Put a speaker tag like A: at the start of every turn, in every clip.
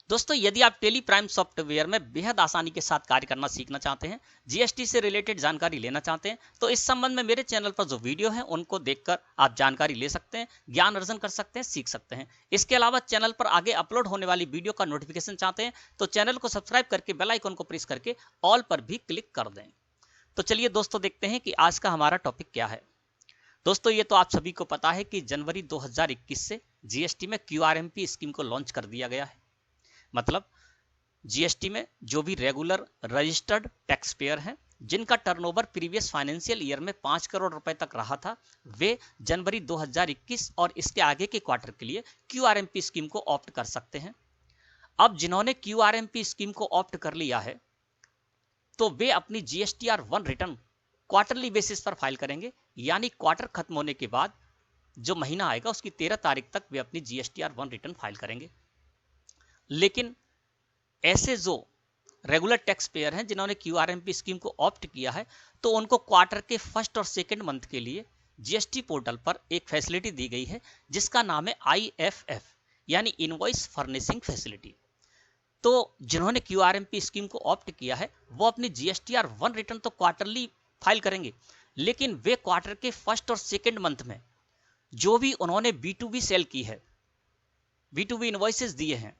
A: दोस्तों यदि आप टेली प्राइम सॉफ्टवेयर में बेहद आसानी के साथ कार्य करना सीखना चाहते हैं, जीएसटी से रिलेटेड जानकारी लेना चाहते हैं, तो इस संबंध में मेरे चैनल पर जो वीडियो है उनको देखकर आप जानकारी ले सकते हैं, ज्ञान अर्जन कर सकते हैं, सीख सकते हैं। इसके अलावा चैनल पर आगे अपलोड होने वाली वीडियो का नोटिफिकेशन चाहते हैं तो चैनल को सब्सक्राइब करके बेल आइकन को प्रेस करके ऑल पर भी क्लिक कर दें। तो चलिए दोस्तों देखते हैं कि आज का हमारा टॉपिक क्या है। दोस्तों ये तो आप सभी को पता है कि जनवरी 2021 से जीएसटी में क्यूआरएमपी स्कीम को लॉन्च कर दिया गया है। मतलब जीएसटी में जो भी रेगुलर रजिस्टर्ड टैक्स पेयर हैं जिनका टर्नओवर प्रीवियस फाइनेंशियल ईयर में 5 करोड़ रुपए तक रहा था, वे जनवरी 2021 और इसके आगे के क्वार्टर के लिए क्यूआरएमपी स्कीम को ऑप्ट कर सकते हैं। अब जिन्होंने क्यूआरएमपी स्कीम को ऑप्ट कर लिया है तो वे अपनी GSTR-1 रिटर्न क्वार्टरली बेसिस पर फाइल करेंगे, यानी क्वार्टर खत्म होने के बाद जो महीना आएगा उसकी 13 तारीख तक वे अपनी GSTR-1 रिटर्न फाइल करेंगे। लेकिन ऐसे जो रेगुलर टैक्स पेयर हैं जिन्होंने क्यूआरएमपी स्कीम को ऑप्ट किया है तो उनको क्वार्टर के फर्स्ट और सेकंड मंथ के लिए जीएसटी पोर्टल पर एक फैसिलिटी दी गई है जिसका नाम है IFF यानी इनवॉइस फर्निशिंग फैसिलिटी। तो जिन्होंने क्यूआरएमपी स्कीम को ऑप्ट किया है वो अपनी GSTR-1 रिटर्न तो क्वार्टरली फाइल करेंगे, लेकिन वे क्वार्टर के फर्स्ट और सेकंड मंथ में जो भी उन्होंने B2B सेल की है, B2B इनवॉइसेस दिए हैं,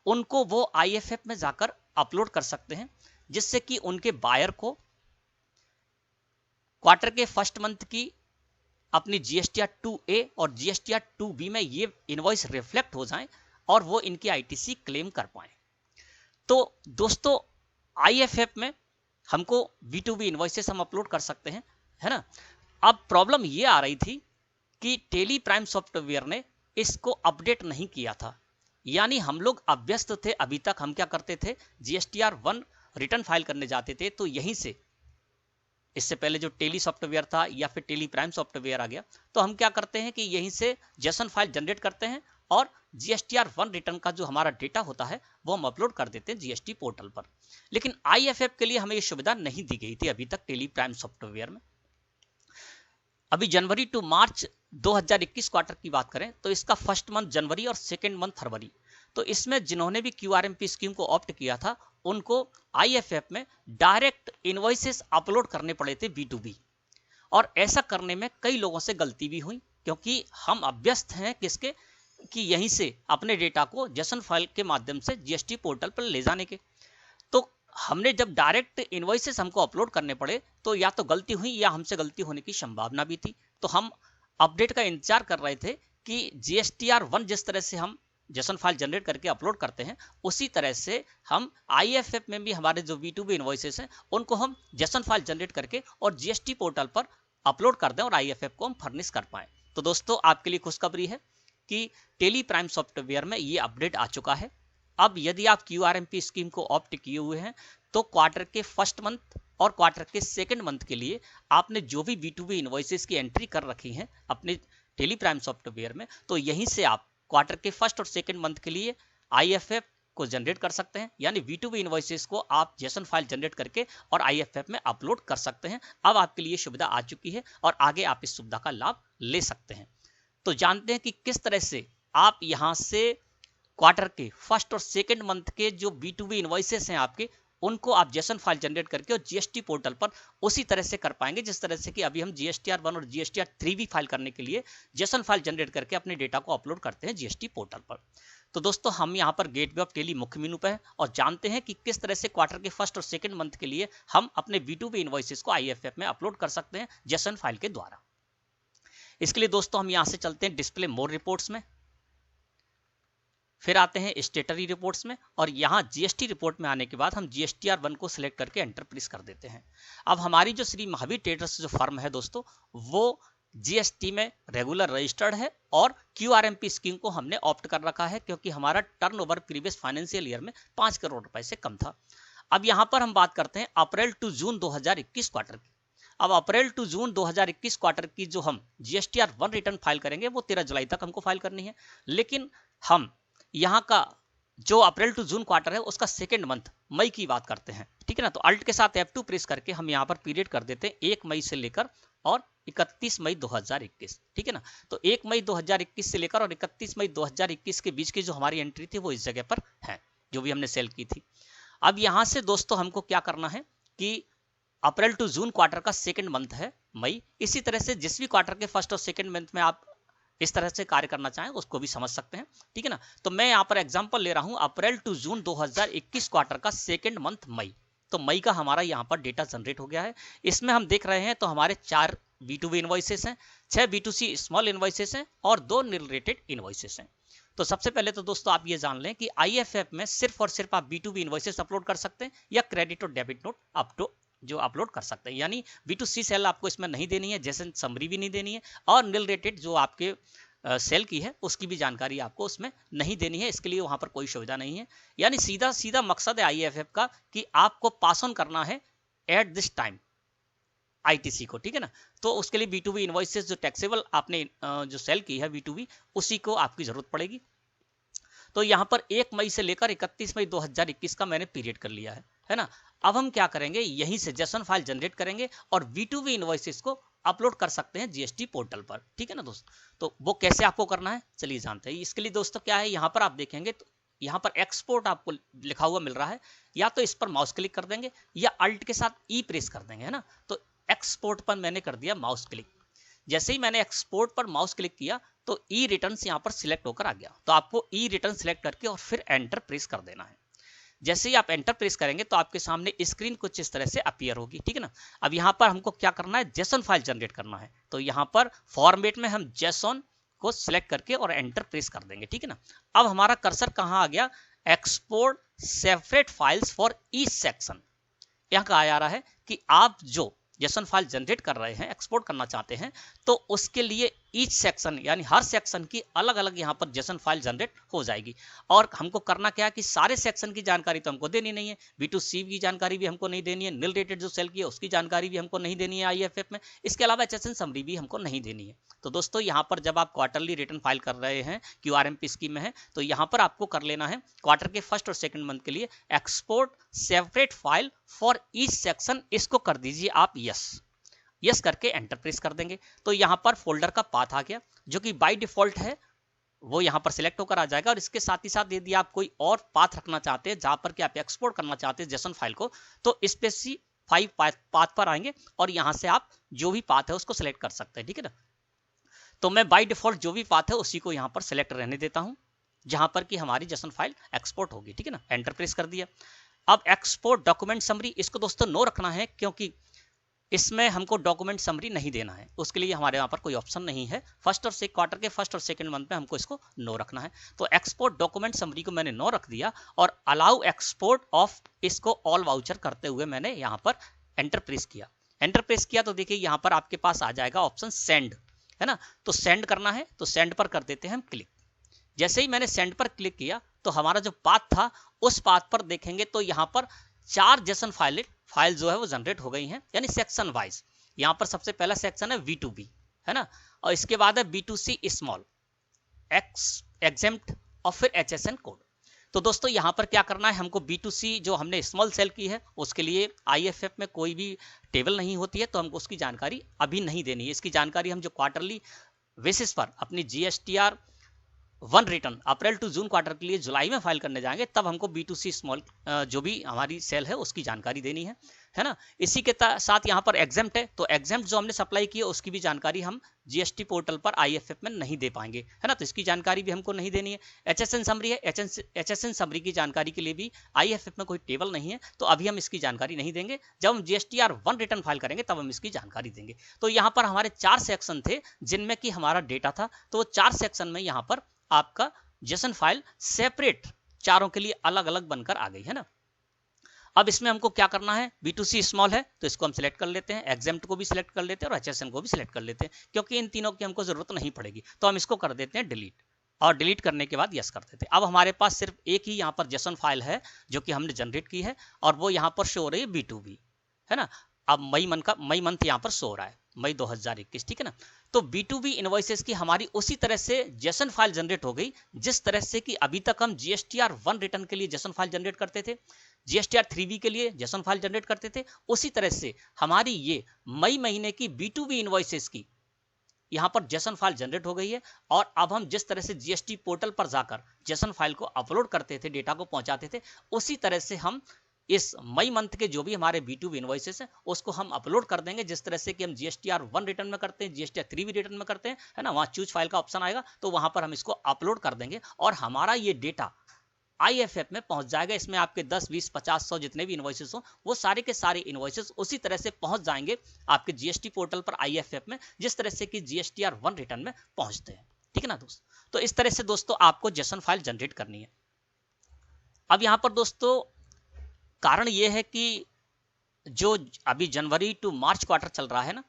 A: उनको वो IFF में जाकर अपलोड कर सकते हैं, जिससे कि उनके बायर को क्वार्टर के फर्स्ट मंथ की अपनी GSTR-2A और GSTR-2B में ये इनवॉइस रिफ्लेक्ट हो जाएं और वो इनकी ITC क्लेम कर पाएं। तो दोस्तों IFF में हमको B2B इनवॉइसेस हम अपलोड कर सकते हैं, है ना। अब प्रॉब्लम ये आ रही थी कि टेली प्राइम सॉफ्टवेयर ने इसको अपडेट नहीं किया था, यानी हम लोग अभ्यस्त थे। अभी तक हम क्या करते थे, GSTR-1 रिटर्न फाइल करने जाते थे तो यहीं से, इससे पहले जो टेली सॉफ्टवेयर था या फिर टेली प्राइम सॉफ्टवेयर आ गया, तो हम क्या करते हैं कि यहीं से जेसन फाइल जनरेट करते हैं और GSTR-1 रिटर्न का जो हमारा डेटा होता है वो हम अपलोड कर देते हैं जीएसटी पोर्टल पर। लेकिन IFF के लिए हमें ये सुविधा नहीं दी गई थी अभी तक टेली प्राइम सॉफ्टवेयर में। अभी जनवरी टू मार्च 2021 क्वार्टर की बात करें तो इसका फर्स्ट मंथ जनवरी और सेकेंड मंथ फरवरी, तो इसमें जिन्होंने भी क्यूआरएमपी स्कीम को ऑप्ट किया था उनको IFF में डायरेक्ट इनवॉइसेस अपलोड करने पड़े थे B2B, और ऐसा करने में कई लोगों से गलती भी हुई क्योंकि हम अभ्यस्त हैं किसके, कि यहीं से अपने डेटा को जेसन फाइल के माध्यम से जीएसटी पोर्टल पर ले जाने के। तो हमने जब डायरेक्ट इनवॉइसेस हमको अपलोड करने पड़े तो या तो गलती हुई या हमसे गलती होने की संभावना भी थी। तो हम अपडेट का इंतजार कर रहे थे कि GSTR-1 जिस तरह से हम जेसन फाइल जनरेट करके अपलोड करते हैं उसी तरह से हम IFF में भी हमारे जो B2B इनवॉइसेस हैं उनको हम जेसन फाइल जनरेट करके और जीएसटी पोर्टल पर अपलोड कर दें और IFF को हम फर्निश कर पाएं। तो दोस्तों आपके लिए खुशखबरी है कि टेली प्राइम सॉफ्टवेयर में ये अपडेट आ चुका है। अब यदि आप क्यूआरएमपी स्कीम को ऑप्ट किए हुए हैं तो क्वार्टर के फर्स्ट मंथ और क्वार्टर के सेकंड मंथ के लिए आपने जो भी B2B इनवॉइसेस की एंट्री कर रखी है अपने टेली प्राइम सॉफ्टवेयर में, तो यहीं से आप क्वार्टर के फर्स्ट और सेकंड मंथ के लिए IFF को जनरेट कर सकते हैं, यानी B2B इनवॉइसेस को आप जेसन फाइल जनरेट करके और IFF में अपलोड कर सकते हैं। अब आपके लिए सुविधा आ चुकी है और आगे आप इस सुविधा का लाभ ले सकते हैं। तो जानते हैं कि किस तरह से आप यहां से क्वार्टर के फर्स्ट और सेकंड मंथ के जो B2B इनवॉइसेस हैं आपके, उनको आप जेसन फाइल जनरेट करके और जीएसटी पोर्टल पर उसी तरह से कर पाएंगे जिस तरह से कि अभी हम GSTR-1 और GSTR-3 भी फाइल करने के लिए जेसन फाइल जनरेट करके अपने डेटा को अपलोड करते हैं जीएसटी पोर्टल पर। तो दोस्तों हम यहाँ पर गेटवे ऑफ टेली मुख्य मेनू पे हैं और जानते हैं कि किस तरह से क्वार्टर के फर्स्ट और सेकंड मंथ के लिए हम अपने B2B इनवॉइसेस को IFF में अपलोड कर सकते हैं जेसन फाइल के द्वारा। इसके लिए दोस्तों हम यहां से चलते हैं डिस्प्ले मोर रिपोर्ट्स में, फिर आते हैं स्टेटरी रिपोर्ट्स में और यहां जीएसटी रिपोर्ट में आने के बाद हम GSTR-1 को सिलेक्ट करके एंटर प्रेस कर देते हैं। अब हमारी जो श्री महावीर ट्रेडर्स जो फर्म है दोस्तों वो जीएसटी में रेगुलर रजिस्टर्ड है और क्यूआरएमपी स्कीम को हमने ऑप्ट कर रखा है क्योंकि हमारा टर्नओवर प्रीवियस फाइनेंशियल ईयर में 5 करोड़ रुपए से कम था। अब यहां पर हम बात करते हैं अप्रैल टू जून 2021 क्वार्टर की। अब अप्रैल टू जून 2021 क्वार्टर की जो हम GSTR-1 रिटर्न फाइल करेंगे वो 13 जुलाई तक हमको फाइल करनी है, लेकिन हम यहाँ का जो अप्रैल टू जून क्वार्टर है उसका सेकेंड मंथ मई की बात करते हैं, ठीक है ना। तो अल्ट के साथ F2 प्रेस करके हम यहाँ पर पीरियड कर देते हैं 1 मई से लेकर और 31 मई 2021, ठीक है ना। तो 1 मई 2021 से लेकर और 31 मई 2021 के बीच की जो हमारी एंट्री थी वो इस जगह पर है। जो भी हमने सेल की थी। अब यहां से दोस्तों हमको क्या करना है कि अप्रैल टू जून क्वार्टर का सेकंड मंथ है मई, इसी तरह से जिस भी क्वार्टर के फर्स्ट और सेकंड मंथ में आप इस तरह से कार्य करना चाहें उसको भी समझ सकते हैं, ठीक है ना। तो मैं यहाँ पर एग्जांपल ले रहा हूँ अप्रैल टू जून 2021 क्वार्टर का सेकंड मंथ मई। तो मई का हमारा यहाँ पर डेटा जनरेट हो गया है। इसमें हम देख रहे हैं तो हमारे 4 B2B इनवॉइसेस हैं, 6 B2C स्मॉल इनवॉइसेस हैं और 2 नील रेटेड इनवॉइसेस हैं। तो सबसे पहले तो दोस्तों आप ये जान लें कि IFF में सिर्फ और सिर्फ आप B2B इनवॉइसेस अपलोड कर सकते हैं या क्रेडिट और डेबिट नोट जो अपलोड कर सकते हैं, यानी B2C सेल आपको इसमें नहीं देनी है, जैसे समरी भी नहीं देनी है और नील रेटेड जो आपके सेल की है उसकी भी जानकारी आपको उसमें नहीं देनी है, इसके लिए वहां पर कोई सुविधा नहीं है। यानी सीधा सीधा मकसद है IFF का कि आपको पास ऑन करना है एट दिस टाइम ITC को, ठीक है ना। तो उसके लिए B2B इनवॉइसेस जो टैक्सेबल आपने जो सेल की है B2B उसी को आपकी जरूरत पड़ेगी। तो यहाँ पर 1 मई से लेकर 31 मई 2021 का मैंने पीरियड कर लिया है ना। अब हम क्या करेंगे, यहीं से जेसन फाइल जनरेट करेंगे और B2B इनवॉइसेस को अपलोड कर सकते हैं GST पोर्टल पर, ठीक है ना दोस्तों। तो वो कैसे आपको करना है चलिए जानते हैं। इसके लिए दोस्तों क्या है, यहाँ पर आप देखेंगे तो यहाँ पर एक्सपोर्ट आपको लिखा हुआ मिल रहा है, या तो इस पर माउस क्लिक कर देंगे या अल्ट के साथ ई प्रेस कर देंगे, है ना। तो एक्सपोर्ट पर मैंने कर दिया माउस क्लिक। जैसे ही मैंने एक्सपोर्ट पर माउस क्लिक किया तो ई रिटर्न्स यहाँ पर सिलेक्ट होकर आ गया। तो आपको ई रिटर्न सिलेक्ट करके और फिर एंटर प्रेस कर देना है। जैसे ही आप एंटर प्रेस करेंगे तो आपके सामने स्क्रीन कुछ इस तरह से अपीयर होगी, ठीक है ना। अब यहाँ पर हमको क्या करना है, जेसन फाइल जनरेट करना है। तो यहाँ पर फॉर्मेट में हम जेसन को सिलेक्ट करके और एंटर प्रेस कर देंगे, ठीक है ना। अब हमारा कर्सर कहाँ आ गया, export separate files for each section. यहाँ कहा जा रहा है कि आप जो जेसन फाइल जनरेट कर रहे हैं, एक्सपोर्ट करना चाहते हैं, तो उसके लिए ईच सेक्शन यानी हर सेक्शन की अलग अलग यहाँ पर जेसन फाइल जनरेट हो जाएगी। और हमको करना क्या है कि सारे सेक्शन की जानकारी तो हमको देनी नहीं है, B2C की जानकारी भी हमको नहीं देनी है, नील रेटेड जो सेल की है उसकी जानकारी भी हमको नहीं देनी है IFF में, इसके अलावा HSN समरी भी हमको नहीं देनी है। तो दोस्तों यहाँ पर जब आप क्वार्टरली रिटर्न फाइल कर रहे हैं, QRMP स्कीम में है, तो यहाँ पर आपको कर लेना है क्वार्टर के फर्स्ट और सेकंड मंथ के लिए export separate file for each section, इसको कर दीजिए आप यस करके एंटर प्रेस कर देंगे। तो यहाँ पर फोल्डर का पाथ आ गया जो कि बाय डिफॉल्ट है, वो यहाँ पर सिलेक्ट होकर आ जाएगा। और इसके साथ ही साथ यदि आप कोई और पाथ रखना चाहते हैं जहां पर कि आप एक्सपोर्ट करना चाहते हैं जेसन फाइल को, तो स्पेसिफाई पाथ पर आएंगे और यहाँ से आप जो भी पाथ है उसको सिलेक्ट कर सकते हैं, ठीक है ना। तो मैं बाय डिफॉल्ट जो भी पाथ है उसी को यहाँ पर सिलेक्ट रहने देता हूँ जहां पर कि हमारी जेसन फाइल एक्सपोर्ट होगी, ठीक है ना। एंटर प्रेस कर दिया। अब एक्सपोर्ट डॉक्यूमेंट समरी, इसको दोस्तों नो रखना है क्योंकि इसमें हमको डॉक्यूमेंट समरी नहीं देना है, उसके लिए हमारे यहाँ पर कोई ऑप्शन नहीं है। फर्स्ट और क्वार्टर के फर्स्ट और सेकंड मंथ में हमको इसको नो रखना है। तो एक्सपोर्ट डॉक्यूमेंट समरी को मैंने नो रख दिया और अलाउ एक्सपोर्ट ऑफ इसको ऑल वाउचर करते हुए मैंने यहाँ पर एंटर प्रेस किया। एंटर प्रेस किया तो देखिए यहाँ पर आपके पास आ जाएगा ऑप्शन सेंड, है ना। तो सेंड करना है तो सेंड पर कर देते हैं हम क्लिक। जैसे ही मैंने सेंड पर क्लिक किया तो हमारा जो पाथ था उस पाथ पर देखेंगे तो यहाँ पर 4 जेसन फाइल जो है वो जनरेट हो गई हैं, यानी सेक्शन वाइज। यहाँ पर सबसे पहला सेक्शन है V2B, है ना, और इसके बाद है B2C स्मॉल एग्जेम्प्ट और फिर HSN कोड। तो दोस्तों यहाँ पर क्या करना है, हमको B2C जो हमने स्मॉल सेल की है उसके लिए IFF में कोई भी टेबल नहीं होती है, तो हमको उसकी जानकारी अभी नहीं देनी है। इसकी जानकारी हम जो क्वार्टरली बेसिस पर अपनी GSTR 1 return April to June quarter के लिए जुलाई में फाइल करने जाएंगे, तब हमको B2C स्मॉल जो भी हमारी सेल है उसकी जानकारी देनी है ना। इसी के साथ यहाँ पर एग्जेम्प्ट है, तो एग्जेम्प्ट जो हमने सप्लाई की है उसकी भी जानकारी हम GST पोर्टल पर IFF में नहीं दे पाएंगे, है ना, तो इसकी जानकारी भी हमको नहीं देनी है। HSN समरी है, HSN समरी की जानकारी के लिए भी IFF में कोई टेबल नहीं है, तो अभी हम इसकी जानकारी नहीं देंगे। जब हम GSTR 1 रिटर्न फाइल करेंगे तब हम इसकी जानकारी देंगे। तो यहाँ पर हमारे 4 सेक्शन थे जिनमें कि हमारा डेटा था, तो वो 4 सेक्शन में यहाँ पर आपका जेसन फाइल सेपरेट चारों के लिए अलग अलग बनकर आ गई, है ना। अब इसमें हमको क्या करना है, B2C स्मॉल है तो इसको हम सिलेक्ट कर लेते हैं, एग्जेम्प्ट को भी सिलेक्ट कर लेते हैं और HSN को भी सिलेक्ट कर लेते हैं, क्योंकि इन तीनों की हमको जरूरत नहीं पड़ेगी। तो हम इसको कर देते हैं डिलीट, और डिलीट करने के बाद यस कर देते हैं। अब हमारे पास सिर्फ एक ही यहाँ पर जेसन फाइल है जो कि हमने जनरेट की है, और वो यहाँ पर शो हो रही है B2B, है ना। अब मई मंथ यहाँ पर शो हो रहा है, मई 2021, ठीक है ना। तो B2B इनवॉइसेस की हमारी उसी तरह से जेसन फाइल जनरेट हो गई जिस तरह से कि अभी तक हम GSTR 1 रिटर्न के लिए जेसन फाइल जनरेट करते थे, GSTR 3B के लिए जेसन फाइल जनरेट करते थे, उसी तरह से हमारी ये मई महीने की B2B इनवॉइसेस की यहाँ पर जेसन फाइल जनरेट हो गई है और अब हम जिस तरह से जीएसटी पोर्टल पर जाकर जेसन फाइल को अपलोड करते थे, डेटा को पहुंचाते थे, उसी तरह से हम इस मई मंथ के जो भी हमारे B2B इनवॉइसेस हैं उसको हम अपलोड कर देंगे, जिस तरह से कि हम GSTR1 रिटर्न में करते हैं, GSTR3 भी रिटर्न में करते हैं, है ना। वहां चूज फाइल का ऑप्शन आएगा तो वहां पर हम इसको अपलोड कर देंगे और हमारा ये डेटा IFF में पहुंच जाएगा। इसमें आपके 10, 20, 50, 100 जितने भी इनवॉइसेस हो वो सारे के सारे इनवॉइसेस उसी तरह से पहुंच जाएंगे आपके GST पोर्टल पर IFF में, जिस तरह से कि GSTR1 रिटर्न में पहुंचते हैं, ठीक है ना दोस्त। तो इस तरह से दोस्तों आपको जेसन फाइल जनरेट करनी है। अब यहां पर दोस्तों कारण यह है कि जो अभी जनवरी टू मार्च क्वार्टर चल रहा है ना,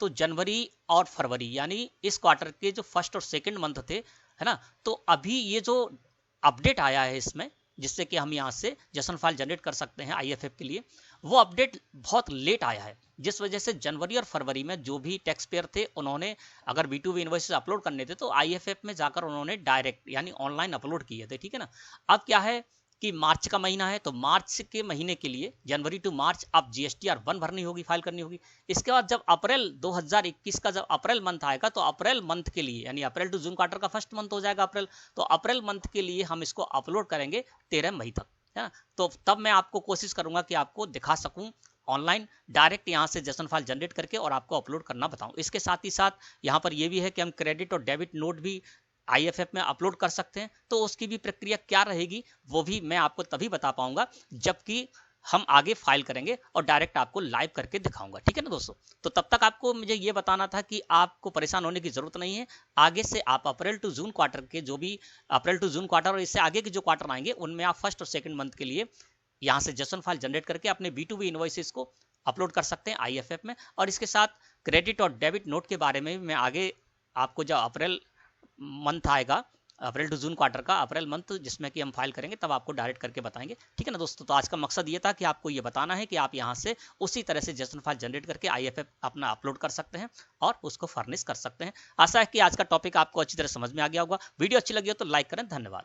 A: तो जनवरी और फरवरी यानी इस क्वार्टर के जो फर्स्ट और सेकंड मंथ थे, है ना, तो अभी ये जो अपडेट आया है इसमें, जिससे कि हम यहाँ से जेसन फाइल जनरेट कर सकते हैं IFF के लिए, वो अपडेट बहुत लेट आया है, जिस वजह से जनवरी और फरवरी में जो भी टैक्स पेयर थे उन्होंने अगर B2B इनवॉइसेस अपलोड करने थे तो IFF में जाकर उन्होंने डायरेक्ट यानी ऑनलाइन अपलोड किए थे, ठीक है ना। अब क्या है कि मार्च का महीना है, तो मार्च के महीने के लिए जनवरी टू मार्च आप GSTR1 भरनी होगी, फाइल करनी होगी। इसके बाद जब अप्रैल 2021 का जब अप्रैल मंथ आएगा तो अप्रैल मंथ के लिए यानी अप्रैल टू जून क्वार्टर का फर्स्ट मंथ हो जाएगा अप्रैल, तो अप्रैल मंथ के लिए हम इसको अपलोड करेंगे 13 मई तक, है ना। तो तब मैं आपको कोशिश करूंगा कि आपको दिखा सकूं ऑनलाइन डायरेक्ट यहाँ से जेसन फाइल जनरेट करके और आपको अपलोड करना बताऊं। इसके साथ ही साथ यहाँ पर ये भी है कि हम क्रेडिट और डेबिट नोट भी IFF में अपलोड कर सकते हैं, तो उसकी भी प्रक्रिया क्या रहेगी वो भी मैं आपको तभी बता पाऊंगा जबकि हम आगे फाइल करेंगे और डायरेक्ट आपको लाइव करके दिखाऊंगा, ठीक है ना दोस्तों। तो तब तक आपको मुझे ये बताना था कि आपको परेशान होने की जरूरत नहीं है। आगे से आप अप्रैल टू जून क्वार्टर के जो भी अप्रैल टू जून क्वार्टर और इससे आगे के जो क्वार्टर आएंगे उनमें आप फर्स्ट और सेकंड मंथ के लिए यहाँ से जेसन फाइल जनरेट करके अपने B2B इनवॉइसेस को अपलोड कर सकते हैं IFF में। और इसके साथ क्रेडिट और डेबिट नोट के बारे में मैं आगे आपको जब अप्रैल मंथ आएगा, अप्रैल टू जून क्वार्टर का अप्रैल मंथ जिसमें कि हम फाइल करेंगे, तब आपको डायरेक्ट करके बताएंगे, ठीक है ना दोस्तों। तो आज का मकसद ये था कि आपको ये बताना है कि आप यहाँ से उसी तरह से जेसन फाइल जनरेट करके IFF अपना अपलोड कर सकते हैं और उसको फर्निश कर सकते हैं। आशा है कि आज का टॉपिक आपको अच्छी तरह समझ में आ गया होगा। वीडियो अच्छी लगी हो तो लाइक करें। धन्यवाद।